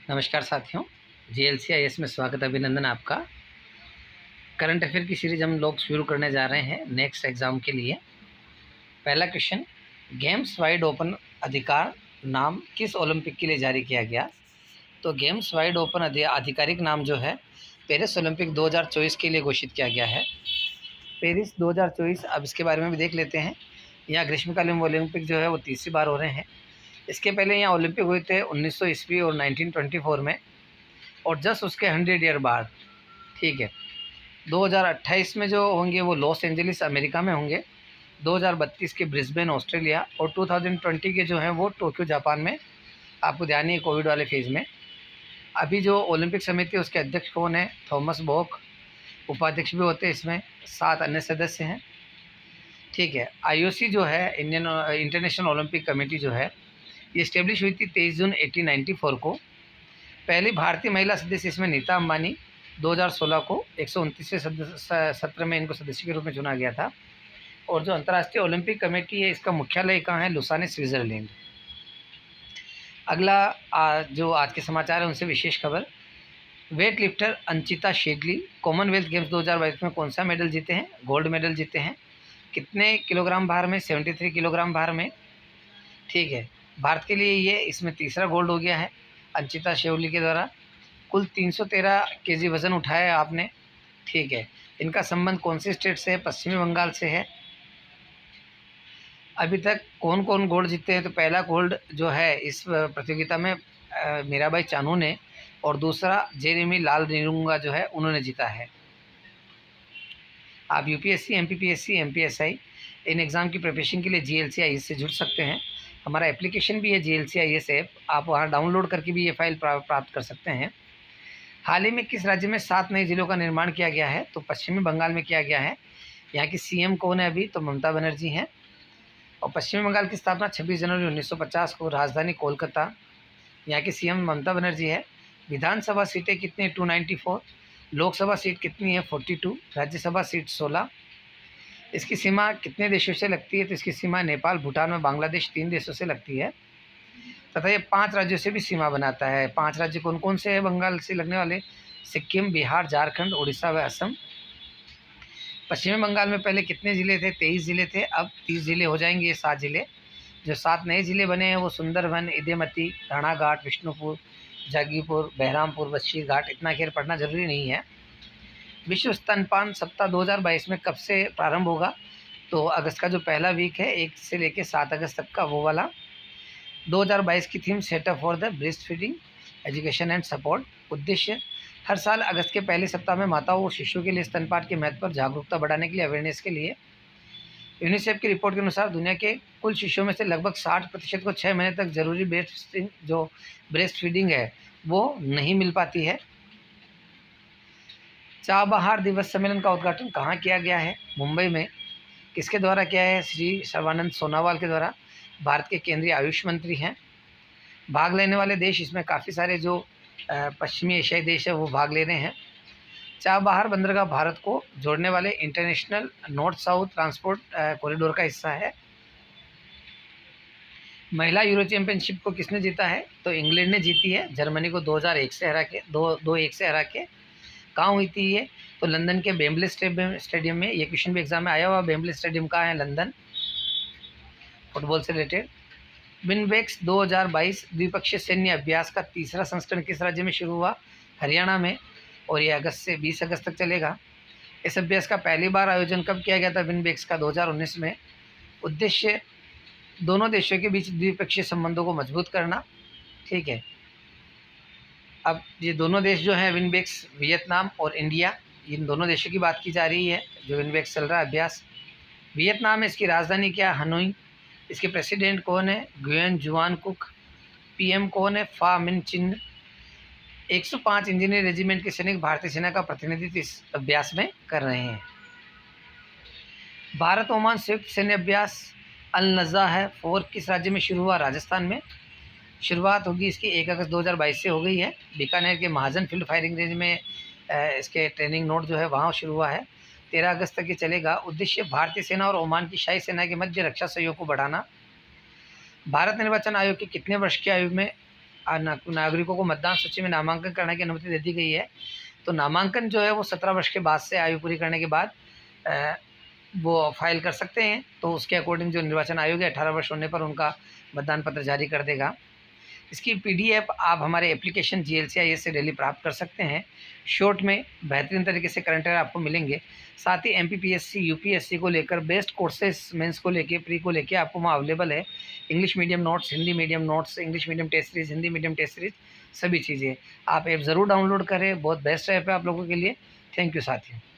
नमस्कार साथियों, JLCIS में स्वागत अभिनंदन आपका। करंट अफेयर की सीरीज हम लोग शुरू करने जा रहे हैं नेक्स्ट एग्ज़ाम के लिए। पहला क्वेश्चन, गेम्स वाइड ओपन अधिकार नाम किस ओलंपिक के लिए जारी किया गया? तो गेम्स वाइड ओपन आधिकारिक नाम जो है पेरिस ओलंपिक 2024 के लिए घोषित किया गया है। पेरिस 2024, अब इसके बारे में भी देख लेते हैं। यहाँ ग्रीष्मकालीन ओलंपिक जो है वो तीसरी बार हो रहे हैं। इसके पहले यहाँ ओलंपिक हुए थे 1900 ईस्वी और 1924 में, और जस्ट उसके 100 ईयर बाद, ठीक है, 2028 में जो होंगे वो लॉस एंजलिस अमेरिका में होंगे, 2032 के ब्रिस्बेन ऑस्ट्रेलिया, और 2020 के जो हैं वो टोक्यो जापान में। आपको ध्यान है कोविड वाले फेज़ में। अभी जो ओलंपिक समिति है उसके अध्यक्ष कौन है? थॉमस बॉक। उपाध्यक्ष भी होते हैं इसमें, 7 अन्य सदस्य हैं, ठीक है। IOC जो है, इंडियन इंटरनेशनल ओलंपिक कमेटी जो है, ये इस्टेब्लिश हुई थी 23 जून 1894 को। पहली भारतीय महिला सदस्य इसमें नीता अंबानी, 2016 को 129वें सत्र में इनको सदस्य के रूप में चुना गया था। और जो अंतर्राष्ट्रीय ओलंपिक कमेटी है इसका मुख्यालय कहाँ है? Lausanne, Switzerland. अगला जो आज के समाचार है उनसे विशेष खबर, weight lifter Anchita शेगली Commonwealth games 2022 में कौन सा मेडल जीते हैं? गोल्ड मेडल जीते हैं। कितने किलोग्राम भार में? 73 किलोग्राम भार में, ठीक है। भारत के लिए ये इसमें तीसरा गोल्ड हो गया है अंचिता शेवली के द्वारा। कुल 313 केजी वज़न उठाया है आपने, ठीक है। इनका संबंध कौन से स्टेट से है? पश्चिमी बंगाल से है। अभी तक कौन कौन गोल्ड जीते हैं? तो पहला गोल्ड जो है इस प्रतियोगिता में मीराबाई चानू ने, और दूसरा जेरेमी लाल निरुंगा जो है उन्होंने जीता है। आप UPSC, MPPSC, MPSI in exam की प्रिपरेशन के लिए JLCIS से जुड़ सकते हैं। हमारा एप्लीकेशन भी है JLCIS ऐप, आप वहाँ डाउनलोड करके भी ये फाइल प्राप्त कर सकते हैं। हाल ही में किस राज्य में 7 नए जिलों का निर्माण किया गया है? तो पश्चिमी बंगाल में किया गया है। यहाँ की CM कौन है अभी? तो ममता बनर्जी हैं। और पश्चिमी बंगाल की स्थापना 26 जनवरी 1950 को, राजधानी कोलकाता। यहाँ की CM ममता बनर्जी है। विधानसभा सीटें कितनी? 294। लोकसभा सीट कितनी है? 42। राज्यसभा सीट 16। इसकी सीमा कितने देशों से लगती है? तो इसकी सीमा नेपाल, भूटान और बांग्लादेश 3 देशों से लगती है, तथा ये 5 राज्यों से भी सीमा बनाता है। 5 राज्य कौन कौन से हैं बंगाल से लगने वाले? सिक्किम, बिहार, झारखंड, उड़ीसा व असम। पश्चिमी बंगाल में पहले कितने ज़िले थे? 23 ज़िले थे, अब 30 ज़िले हो जाएंगे। ये 7 ज़िले, जो 7 नए ज़िले बने हैं वो सुंदरबन, इदेमती, राणाघाट, विष्णुपुर, जागीपुर, बहरामपुर, बस्सी घाट। इतना खेर पढ़ना जरूरी नहीं है। विश्व स्तनपान सप्ताह 2022 में कब से प्रारंभ होगा? तो अगस्त का जो पहला वीक है, 1 से लेकर 7 अगस्त तक का, वो वाला। 2022 की theme setup for the breast feeding education and support. उद्देश्य, हर साल अगस्त के पहले सप्ताह में माताओं और शिशुओं के लिए स्तनपान के महत्व पर जागरूकता बढ़ाने के लिए, अवेयरनेस के लिए। यूनिसेफ की रिपोर्ट के अनुसार दुनिया के कुल शिशुओं में से लगभग 60% को 6 महीने तक जरूरी ब्रेस्ट फीडिंग है वो नहीं मिल पाती है। चाबहार दिवस सम्मेलन का उद्घाटन कहाँ किया गया है? मुंबई में। किसके द्वारा किया है? श्री सर्बानंद सोनोवाल के द्वारा। भारत के केंद्रीय आयुष मंत्री हैं। भाग लेने वाले देश, इसमें काफ़ी सारे जो पश्चिमी एशियाई देश है वो भाग ले रहे हैं। चाबहार बंदरगाह भारत को जोड़ने वाले international north south transport corridor का हिस्सा है। महिला यूरो चैंपियनशिप को किसने जीता है? तो इंग्लैंड ने जीती है, जर्मनी को 2001 से हरा के, 2-1 से हरा के। कहाँ हुई थी ये? तो लंदन के वेम्बले स्टेडियम में। ये क्वेश्चन भी एग्जाम में आया हुआ। वेम्बले स्टेडियम कहाँ है? लंदन। फुटबॉल से रिलेटेड, विनबेक्स 2022 द्विपक्षीय सैन्य अभ्यास का तीसरा संस्करण किस राज्य में शुरू हुआ? हरियाणा में, और ये अगस्त से 20 अगस्त तक चलेगा। इस अभ्यास का पहली बार आयोजन कब किया गया था? विनबेक्स का 2019 में। उद्देश्य, दोनों देशों के बीच द्विपक्षीय संबंधों को मजबूत करना, ठीक है। अब ये दोनों देश जो हैं विनबेक्स, वियतनाम और इंडिया, इन दोनों देशों की बात की जा रही है जो विनबेक्स चल रहा है अभ्यास। वियतनाम में इसकी राजधानी क्या? हनोई। इसके प्रेसिडेंट कौन है? गुयेन जुआन कुक। PM कौन है? फा मिन चिन। 105 इंजीनियर रेजिमेंट के सैनिक भारतीय सेना का प्रतिनिधित्व इस अभ्यास में कर रहे हैं। भारत ओमान संयुक्त सैन्य अभ्यास अल नज़ा है 4 किस राज्य में शुरू हुआ? राजस्थान में। शुरुआत होगी इसकी 1 अगस्त 2022 से हो गई है। बीकानेर के महाजन फील्ड फायरिंग रेंज में इसके ट्रेनिंग नोट जो है वहाँ शुरू हुआ है। 13 अगस्त तक ये चलेगा। उद्देश्य, भारतीय सेना और ओमान की शाही सेना के मध्य रक्षा सहयोग को बढ़ाना। भारत निर्वाचन आयोग के कितने वर्ष की आयु में नागरिकों को मतदान सूची में नामांकन करने की अनुमति दे दी गई है। तो नामांकन जो है वो 17 वर्ष के बाद से आयु पूरी करने के बाद वो फाइल कर सकते हैं। तो उसके अकॉर्डिंग जो निर्वाचन आयोग है 18 वर्ष होने पर उनका मतदान पत्र जारी कर देगा। इसकी PDF आप हमारे एप्लीकेशन GLCIS से डेली प्राप्त कर सकते हैं। शॉर्ट में बेहतरीन तरीके से करंट अफेयर आपको मिलेंगे। साथ ही MPPSC UPSC को लेकर बेस्ट कोर्सेस मेंस को लेके प्री को लेके आपको वहाँ अवेलेबल है। English medium notes, Hindi medium notes, English medium test series, Hindi medium test series, सभी चीज़ें। आप ऐप ज़रूर डाउनलोड करें, बहुत बेस्ट ऐप है आप लोगों के लिए। थैंक यू साथियों।